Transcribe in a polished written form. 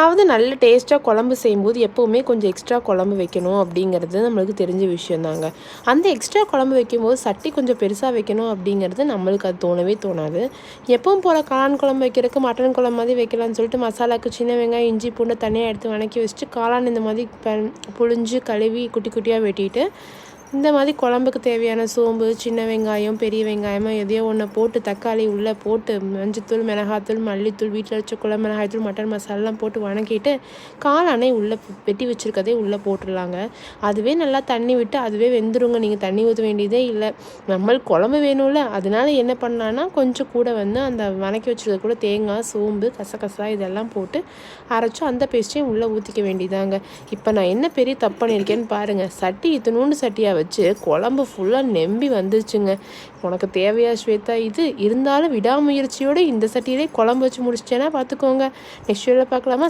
ஏதாவது நல்ல டேஸ்ட்டாக குழம்பு செய்யும்போது எப்போவுமே கொஞ்சம் எக்ஸ்ட்ரா குழம்பு வைக்கணும் அப்படிங்கிறது நம்மளுக்கு தெரிஞ்ச விஷயந்தாங்க. அந்த எக்ஸ்ட்ரா குழம்பு வைக்கும்போது சட்டி கொஞ்சம் பெருசாக வைக்கணும் அப்படிங்கிறது நம்மளுக்கு அது தோணவே தோணாது. எப்பவும் போல் காளான் குழம்பு வைக்கிறதுக்கு மட்டன் குழம்பு மாதிரி வைக்கலாம்னு சொல்லிட்டு மசாலாவுக்கு சின்ன வெங்காயம் இஞ்சி பூண்டை தனியாக எடுத்து வணக்கி வச்சுட்டு காளான் இந்த மாதிரி புழிஞ்சு கழுவி குட்டி குட்டியாக வெட்டிட்டு இந்த மாதிரி குழம்புக்கு தேவையான சோம்பு சின்ன வெங்காயம் பெரிய வெங்காயமோ எதையோ ஒன்று போட்டு தக்காளி உள்ளே போட்டு மஞ்சத்தூள் மிளகாத்தூள் மல்லித்தூள் வீட்டில் வச்ச குழம்பு மிளகாய்த்தூள் மட்டன் மசாலாலாம் போட்டு வணக்கிட்டு காளானை உள்ளே வெட்டி வச்சுருக்கதே உள்ளே போட்டுடலாங்க. அதுவே நல்லா தண்ணி விட்டு அதுவே வெந்துருங்க. நீங்கள் தண்ணி ஊற்ற வேண்டியதே இல்லை. நம்மளுக்கு குழம்பு வேணும்ல, அதனால என்ன பண்ணலான்னா கொஞ்சம் கூட அந்த வணக்கி வச்சுருக்க கூட தேங்காய் சோம்பு கசகசா இதெல்லாம் போட்டு அரைச்சோம் அந்த பேஸ்ட்டையும் உள்ளே ஊற்றிக்க வேண்டியதாங்க. இப்போ நான் என்ன பெரிய தப்பு பண்ணியிருக்கேன்னு பாருங்கள். சட்டி இத்தினூண்டு சட்டியாக வச்சு குழம்பு ஃபுல்லாக நெம்பி வந்துருச்சுங்க. உனக்கு தேவையா ஸ்வேதா இது? இருந்தாலும் விடாமுயற்சியோடு இந்த சட்டியிலே குழம்பு வச்சு முடிச்சிட்டேன்னா பார்த்துக்கோங்க. நெக்ஸ்ட் வீடியோவில் பார்க்கலாமா?